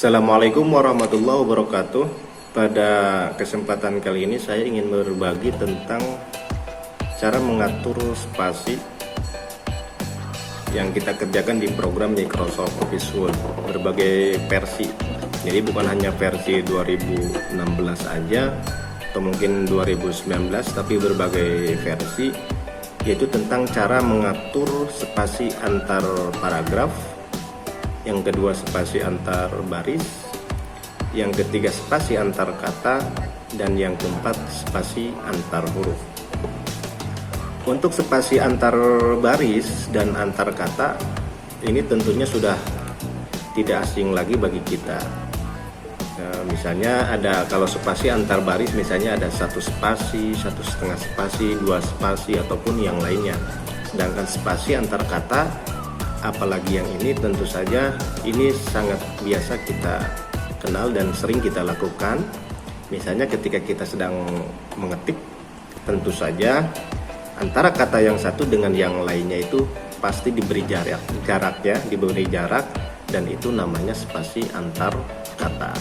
Assalamualaikum warahmatullahi wabarakatuh. Pada kesempatan kali ini saya ingin berbagi tentang cara mengatur spasi yang kita kerjakan di program Microsoft Office Word berbagai versi. Jadi bukan hanya versi 2016 aja atau mungkin 2019, tapi berbagai versi, yaitu tentang cara mengatur spasi antar paragraf, yang kedua spasi antar baris, yang ketiga spasi antar kata, dan yang keempat spasi antar huruf. Untuk spasi antar baris dan antar kata ini tentunya sudah tidak asing lagi bagi kita. Misalnya ada, kalau spasi antar baris misalnya ada satu spasi, satu setengah spasi, dua spasi, ataupun yang lainnya. Sedangkan spasi antar kata, apalagi yang ini, tentu saja ini sangat biasa kita kenal dan sering kita lakukan. Misalnya ketika kita sedang mengetik, tentu saja antara kata yang satu dengan yang lainnya itu pasti diberi jarak ya, diberi jarak, dan itu namanya spasi antar kata.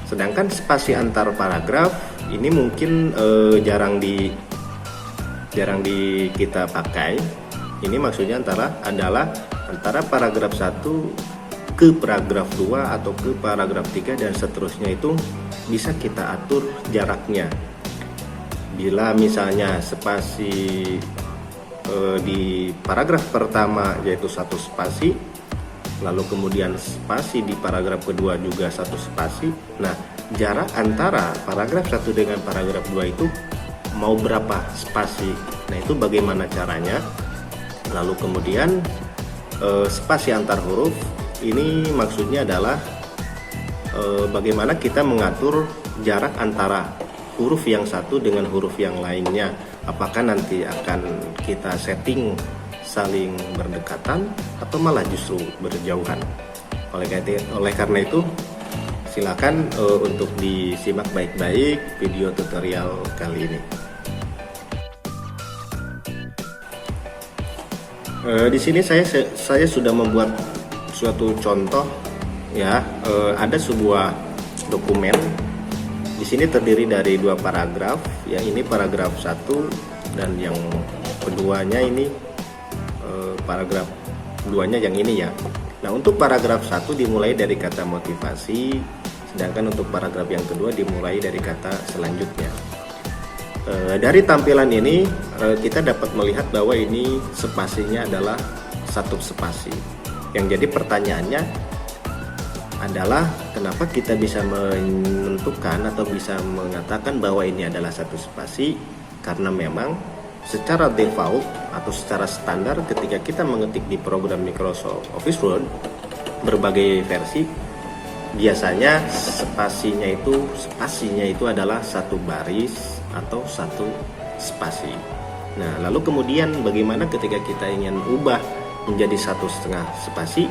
Sedangkan spasi antar paragraf ini mungkin jarang di kita pakai. Ini maksudnya adalah antara paragraf 1 ke paragraf 2 atau ke paragraf 3 dan seterusnya, itu bisa kita atur jaraknya. Bila misalnya spasi di paragraf pertama yaitu satu spasi, lalu kemudian spasi di paragraf kedua juga satu spasi, nah jarak antara paragraf 1 dengan paragraf 2 itu mau berapa spasi? Nah itu bagaimana caranya? Lalu kemudian spasi antar huruf ini maksudnya adalah bagaimana kita mengatur jarak antara huruf yang satu dengan huruf yang lainnya. Apakah nanti akan kita setting saling berdekatan atau malah justru berjauhan. Oleh karena itu silakan untuk disimak baik-baik video tutorial kali ini. Di sini saya sudah membuat suatu contoh ya. Ada sebuah dokumen. Di sini terdiri dari dua paragraf. Yang ini paragraf 1 dan yang keduanya ini paragraf keduanya yang ini ya. Nah, untuk paragraf 1 dimulai dari kata motivasi, sedangkan untuk paragraf yang kedua dimulai dari kata selanjutnya. Dari tampilan ini kita dapat melihat bahwa ini spasinya adalah satu spasi. Yang jadi pertanyaannya adalah kenapa kita bisa menentukan atau bisa mengatakan bahwa ini adalah satu spasi? Karena memang secara default atau secara standar ketika kita mengetik di program Microsoft Office Word berbagai versi, biasanya spasinya itu adalah satu baris atau satu spasi. Nah, lalu kemudian bagaimana ketika kita ingin ubah menjadi satu setengah spasi?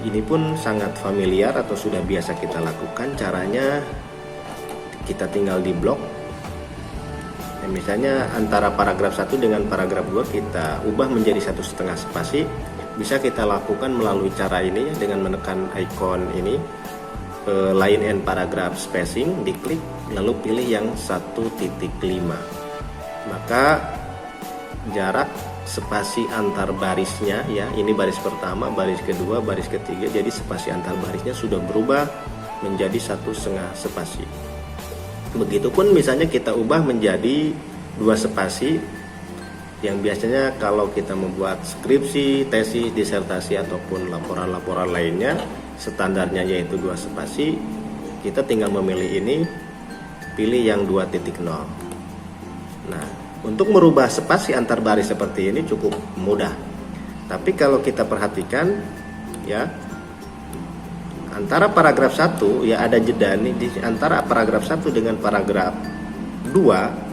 Ini pun sangat familiar atau sudah biasa kita lakukan. Caranya kita tinggal di blok. Ya, misalnya antara paragraf 1 dengan paragraf 2 kita ubah menjadi satu setengah spasi. Bisa kita lakukan melalui cara ini ya, dengan menekan ikon ini, line and paragraph spacing, diklik lalu pilih yang 1.5. Maka jarak spasi antar barisnya ya, ini baris pertama, baris kedua, baris ketiga, jadi spasi antar barisnya sudah berubah menjadi satu setengah spasi. Begitupun misalnya kita ubah menjadi dua spasi, yang biasanya kalau kita membuat skripsi, tesis, disertasi ataupun laporan-laporan lainnya standarnya yaitu dua spasi. Kita tinggal memilih ini, pilih yang 2.0. Nah, untuk merubah spasi antar baris seperti ini cukup mudah. Tapi kalau kita perhatikan ya, antara paragraf 1 ya ada jeda nih, di antara paragraf 1 dengan paragraf 2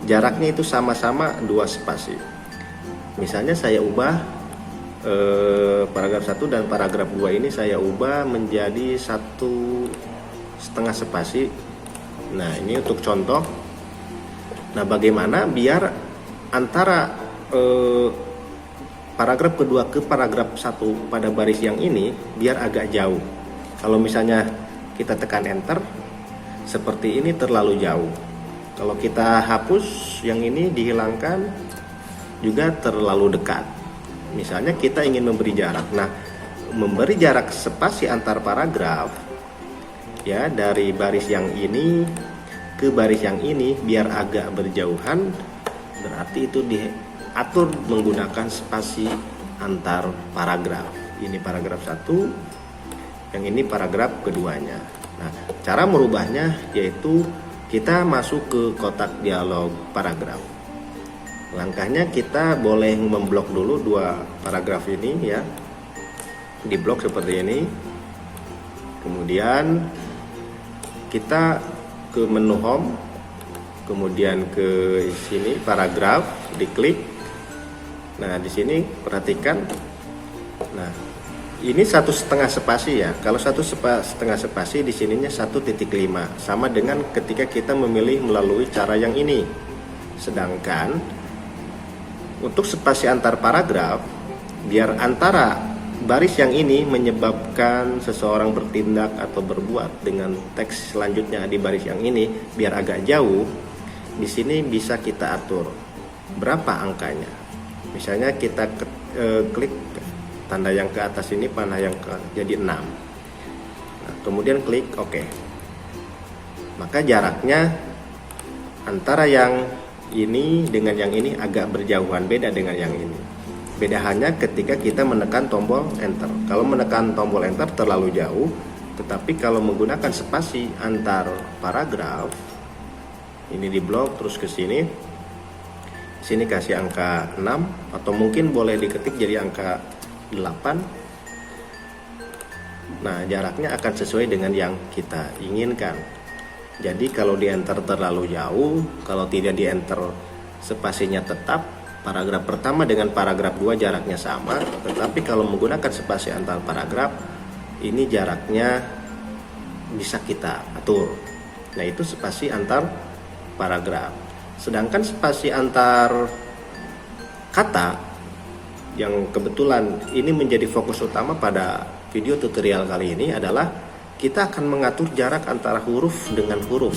jaraknya itu sama-sama 2 spasi. Misalnya saya ubah paragraf 1 dan paragraf 2 ini saya ubah menjadi satu setengah spasi. Nah, ini untuk contoh. Nah, bagaimana biar antara paragraf kedua ke paragraf 1 pada baris yang ini biar agak jauh. Kalau misalnya kita tekan enter, seperti ini terlalu jauh. Kalau kita hapus yang ini, dihilangkan, juga terlalu dekat. Misalnya kita ingin memberi jarak. Nah, memberi jarak spasi antar paragraf ya, dari baris yang ini ke baris yang ini biar agak berjauhan, berarti itu diatur menggunakan spasi antar paragraf. Ini paragraf 1, yang ini paragraf keduanya. Nah, cara merubahnya yaitu kita masuk ke kotak dialog paragraf. Langkahnya kita boleh memblok dulu dua paragraf ini ya, diblok seperti ini. Kemudian kita ke menu home, kemudian ke sini paragraf, diklik. Nah, di sini perhatikan. Nah, ini 1,5 spasi ya. Kalau 1,5 spasi di sininya 1,5, sama dengan ketika kita memilih melalui cara yang ini. Sedangkan untuk spasi antar paragraf, biar antara baris yang ini menyebabkan seseorang bertindak atau berbuat dengan teks selanjutnya di baris yang ini, biar agak jauh, di sini bisa kita atur berapa angkanya. Misalnya kita klik tanda yang ke atas ini, panah yang ke jadi 6. Nah, kemudian klik OK. Maka jaraknya antara yang ini dengan yang ini agak berjauhan, beda dengan yang ini. Beda hanya ketika kita menekan tombol enter. Kalau menekan tombol enter terlalu jauh, tetapi kalau menggunakan spasi antar paragraf, ini diblok terus ke sini. Sini kasih angka 6 atau mungkin boleh diketik jadi angka 8. Nah, jaraknya akan sesuai dengan yang kita inginkan. Jadi kalau di enter terlalu jauh, kalau tidak di enter spasinya tetap, paragraf pertama dengan paragraf 2 jaraknya sama, tetapi kalau menggunakan spasi antar paragraf, ini jaraknya bisa kita atur. Nah, itu spasi antar paragraf. Sedangkan spasi antar kata, yang kebetulan ini menjadi fokus utama pada video tutorial kali ini, adalah kita akan mengatur jarak antara huruf dengan huruf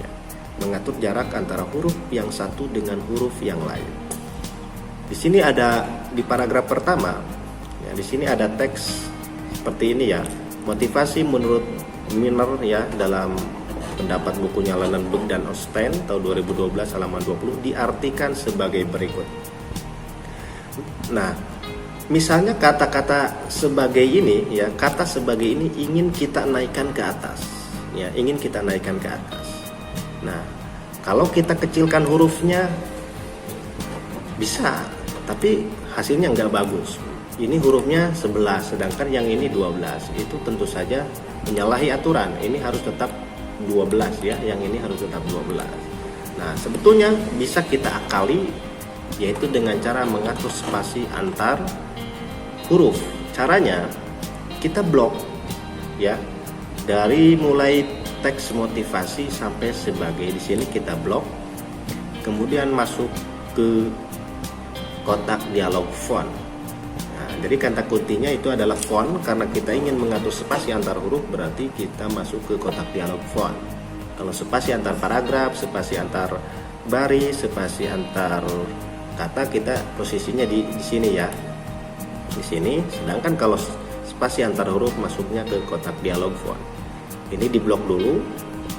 ya. Mengatur jarak antara huruf yang satu dengan huruf yang lain. Di sini ada di paragraf pertama ya, di sini ada teks seperti ini ya. Motivasi menurut Miner ya, dalam pendapat bukunya Lannenberg dan Osten tahun 2012 halaman 20 diartikan sebagai berikut. Nah, misalnya kata-kata sebagai ini ya, kata sebagai ini ingin kita naikkan ke atas ya, ingin kita naikkan ke atas. Nah, kalau kita kecilkan hurufnya bisa, tapi hasilnya nggak bagus. Ini hurufnya 11 sedangkan yang ini 12, itu tentu saja menyalahi aturan. Ini harus tetap 12 ya, yang ini harus tetap 12. Nah, sebetulnya bisa kita akali, yaitu dengan cara mengatur spasi antar huruf. Caranya kita blok ya, dari mulai teks motivasi sampai sebagai, di sini kita blok, kemudian masuk ke kotak dialog font. Nah, jadi kata kuncinya itu adalah font, karena kita ingin mengatur spasi antar huruf, berarti kita masuk ke kotak dialog font. Kalau spasi antar paragraf, spasi antar baris, spasi antar kata, kita posisinya di sini ya, di sini. Sedangkan kalau spasi antar huruf masuknya ke kotak dialog font. Ini diblok dulu.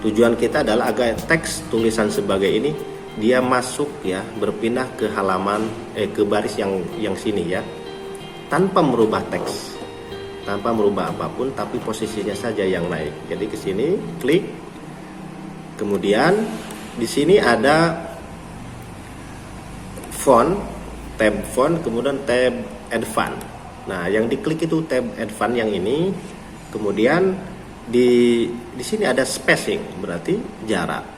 Tujuan kita adalah agar teks tulisan sebagai ini dia masuk ya, berpindah ke halaman ke baris yang sini ya, tanpa merubah teks, tanpa merubah apapun, tapi posisinya saja yang naik. Jadi ke sini klik, kemudian di sini ada font, tab font, kemudian tab advance. Nah, yang diklik itu tab advance yang ini. Kemudian di sini ada spacing, berarti jarak.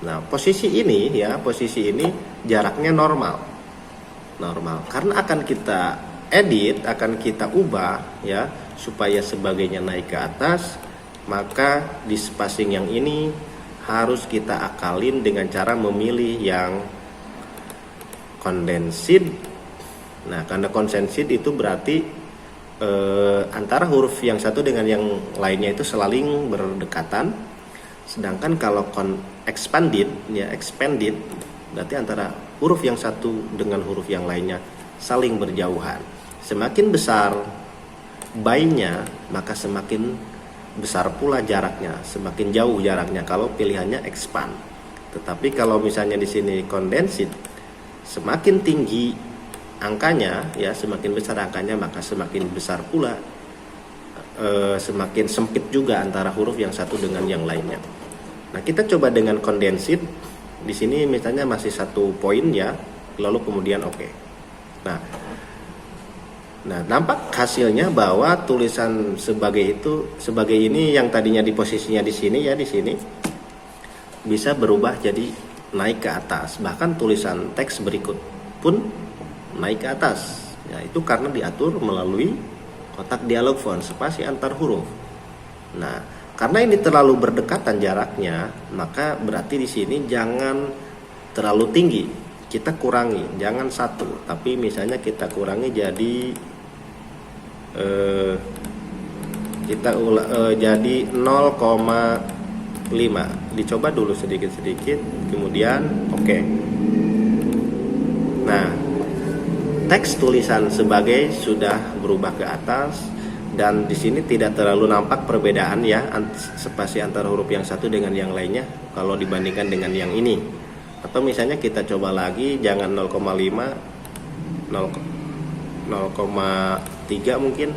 Nah, posisi ini ya, posisi ini jaraknya normal, karena akan kita edit, akan kita ubah ya, supaya sebagainya naik ke atas. Maka di spacing yang ini harus kita akalin dengan cara memilih yang condensed. Nah, karena condensed itu berarti antara huruf yang satu dengan yang lainnya itu saling berdekatan. Sedangkan kalau expanded berarti antara huruf yang satu dengan huruf yang lainnya saling berjauhan. Semakin besar by-nya, maka semakin besar pula jaraknya, semakin jauh jaraknya kalau pilihannya expand. Tetapi kalau misalnya di sini condensed, semakin tinggi angkanya ya, semakin besar angkanya, maka semakin besar pula semakin sempit juga antara huruf yang satu dengan yang lainnya. Nah, kita coba dengan condensed. Di sini misalnya masih 1 poin ya, lalu kemudian oke. Nah, nampak hasilnya bahwa tulisan sebagai ini yang tadinya di posisinya di sini ya, di sini bisa berubah jadi naik ke atas. Bahkan tulisan teks berikut pun naik ke atas. Ya, itu karena diatur melalui kotak dialog font, spasi antar huruf. Nah, karena ini terlalu berdekatan jaraknya, maka berarti di sini jangan terlalu tinggi. Kita kurangi, jangan 1, tapi misalnya kita kurangi jadi jadi 0,5. Dicoba dulu sedikit-sedikit, kemudian oke. Nah, teks tulisan sebagai sudah berubah ke atas, dan di sini tidak terlalu nampak perbedaan ya spasi antara huruf yang satu dengan yang lainnya kalau dibandingkan dengan yang ini. Atau misalnya kita coba lagi, jangan 0,5, 0,3 mungkin.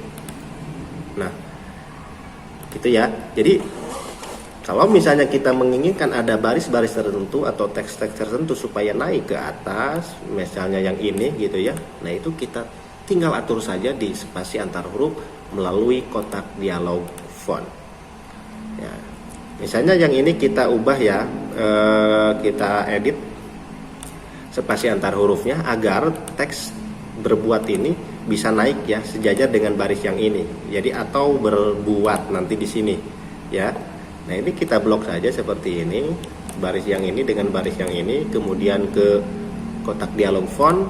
Nah, gitu ya. Jadi kalau misalnya kita menginginkan ada baris-baris tertentu atau teks-teks tertentu supaya naik ke atas, misalnya yang ini gitu ya. Nah, itu kita tinggal atur saja di spasi antar huruf melalui kotak dialog font. Ya. Misalnya yang ini kita ubah ya, kita edit spasi antar hurufnya agar teks berbuat ini bisa naik ya sejajar dengan baris yang ini. Jadi atau berbuat nanti di sini ya. Nah, ini kita blok saja seperti ini, baris yang ini dengan baris yang ini, kemudian ke kotak dialog font,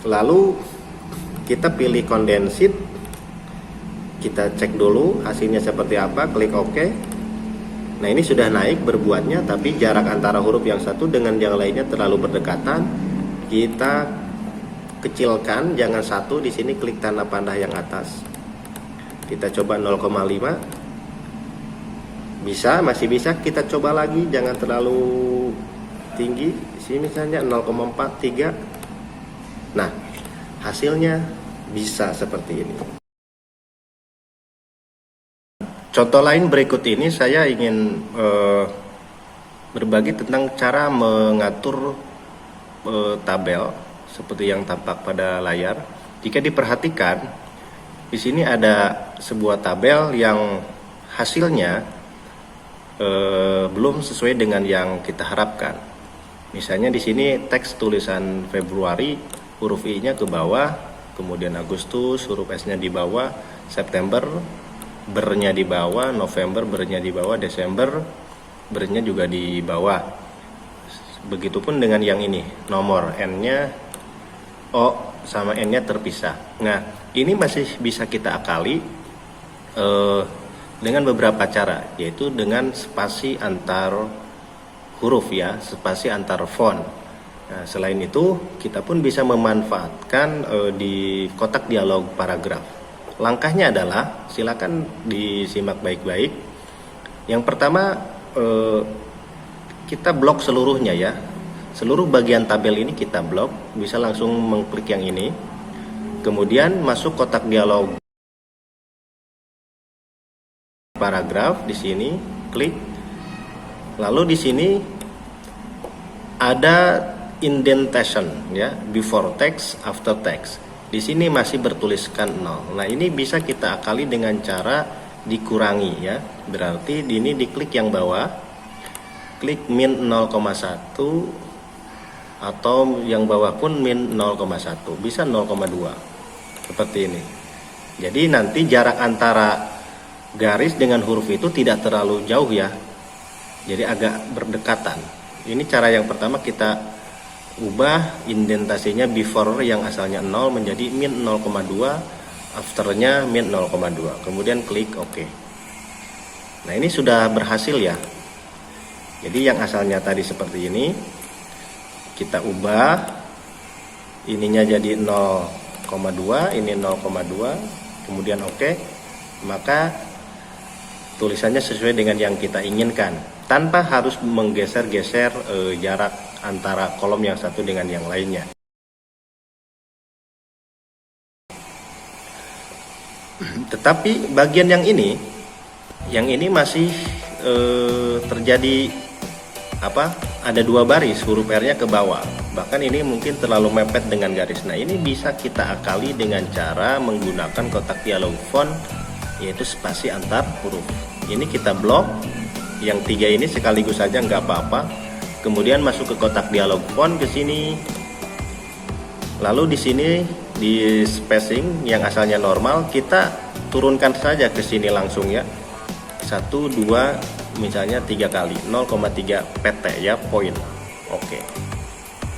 lalu kita pilih condensed, kita cek dulu hasilnya seperti apa, klik OK. Nah, ini sudah naik berbuatnya, tapi jarak antara huruf yang satu dengan yang lainnya terlalu berdekatan. Kita kecilkan, jangan 1, di sini klik tanda panah yang atas. Kita coba 0,5. Bisa, masih bisa. Kita coba lagi, jangan terlalu tinggi. Di sini misalnya 0,43. Nah, hasilnya bisa seperti ini. Contoh lain berikut ini saya ingin berbagi tentang cara mengatur tabel seperti yang tampak pada layar. Jika diperhatikan, di sini ada sebuah tabel yang hasilnya belum sesuai dengan yang kita harapkan. Misalnya di sini teks tulisan Februari, huruf I-nya ke bawah, kemudian Agustus, huruf S-nya di bawah, September, ber-nya di bawah, November, ber-nya di bawah, Desember, ber-nya juga di bawah. Begitupun dengan yang ini, nomor N-nya, O sama N-nya terpisah. Nah, ini masih bisa kita akali dengan beberapa cara, yaitu dengan spasi antar huruf ya, spasi antar font. Nah, selain itu kita pun bisa memanfaatkan di kotak dialog paragraf. Langkahnya adalah, silakan disimak baik-baik. Yang pertama, kita blok seluruhnya ya, seluruh bagian tabel ini kita blok. Bisa langsung mengklik yang ini, kemudian masuk kotak dialog paragraf, di sini klik, lalu di sini ada indentation ya, before text, after text. Di sini masih bertuliskan 0. Nah, ini bisa kita akali dengan cara dikurangi ya. Berarti ini diklik yang bawah, klik min 0,1, atau yang bawah pun min 0,1, bisa 0,2 seperti ini. Jadi nanti jarak antara garis dengan huruf itu tidak terlalu jauh ya, jadi agak berdekatan. Ini cara yang pertama, kita ubah indentasinya before yang asalnya 0 menjadi min 0,2 afternya min 0,2, kemudian klik OK. Nah, ini sudah berhasil ya. Jadi yang asalnya tadi seperti ini kita ubah, ininya jadi 0,2, ini 0,2, kemudian OK, maka tulisannya sesuai dengan yang kita inginkan tanpa harus menggeser-geser jarak antara kolom yang satu dengan yang lainnya. Tetapi bagian yang ini masih terjadi ada dua baris, huruf R-nya ke bawah. Bahkan ini mungkin terlalu mepet dengan garis. Nah, ini bisa kita akali dengan cara menggunakan kotak dialog font, yaitu spasi antar huruf. Ini kita blok, yang 3 ini sekaligus saja nggak apa-apa. Kemudian masuk ke kotak dialog font ke sini. Lalu di sini di spacing yang asalnya normal kita turunkan saja ke sini langsung ya. 1, 2, misalnya 3 kali 0,3 pt ya, poin. Oke.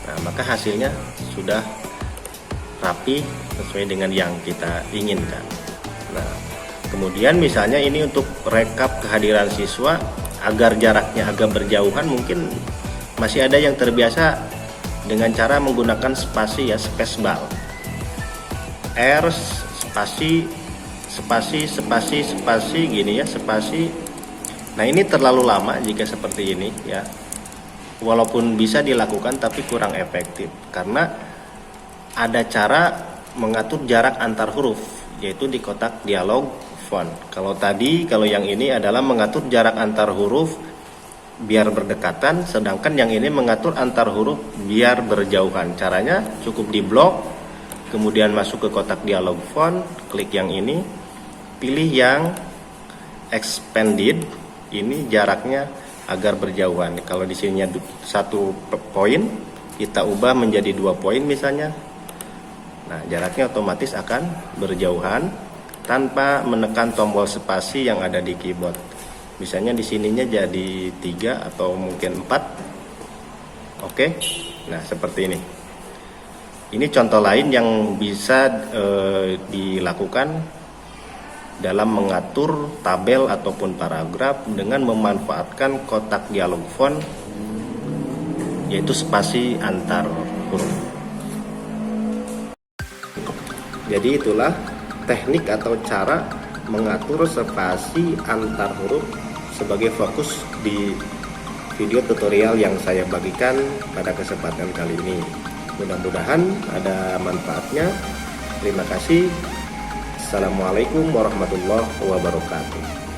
Nah, maka hasilnya sudah rapi sesuai dengan yang kita inginkan. Nah, kemudian misalnya ini untuk rekap kehadiran siswa agar jaraknya agak berjauhan, mungkin masih ada yang terbiasa dengan cara menggunakan spasi ya, spacebar. R spasi gini ya, spasi. Nah, ini terlalu lama jika seperti ini ya. Walaupun bisa dilakukan tapi kurang efektif karena ada cara mengatur jarak antar huruf, yaitu di kotak dialog font. Kalau yang ini adalah mengatur jarak antar huruf biar berdekatan, sedangkan yang ini mengatur antar huruf biar berjauhan. Caranya cukup di blok, kemudian masuk ke kotak dialog font, klik yang ini, pilih yang expanded, ini jaraknya agar berjauhan. Kalau di sininya 1 poin, kita ubah menjadi 2 poin misalnya. Nah, jaraknya otomatis akan berjauhan tanpa menekan tombol spasi yang ada di keyboard. Misalnya di sininya jadi 3 atau mungkin 4. Oke. Nah, seperti ini. Ini contoh lain yang bisa dilakukan dalam mengatur tabel ataupun paragraf dengan memanfaatkan kotak dialog font, yaitu spasi antar huruf. Jadi itulah teknik atau cara mengatur spasi antar huruf sebagai fokus di video tutorial yang saya bagikan pada kesempatan kali ini. Mudah-mudahan ada manfaatnya. Terima kasih. Assalamualaikum warahmatullahi wabarakatuh.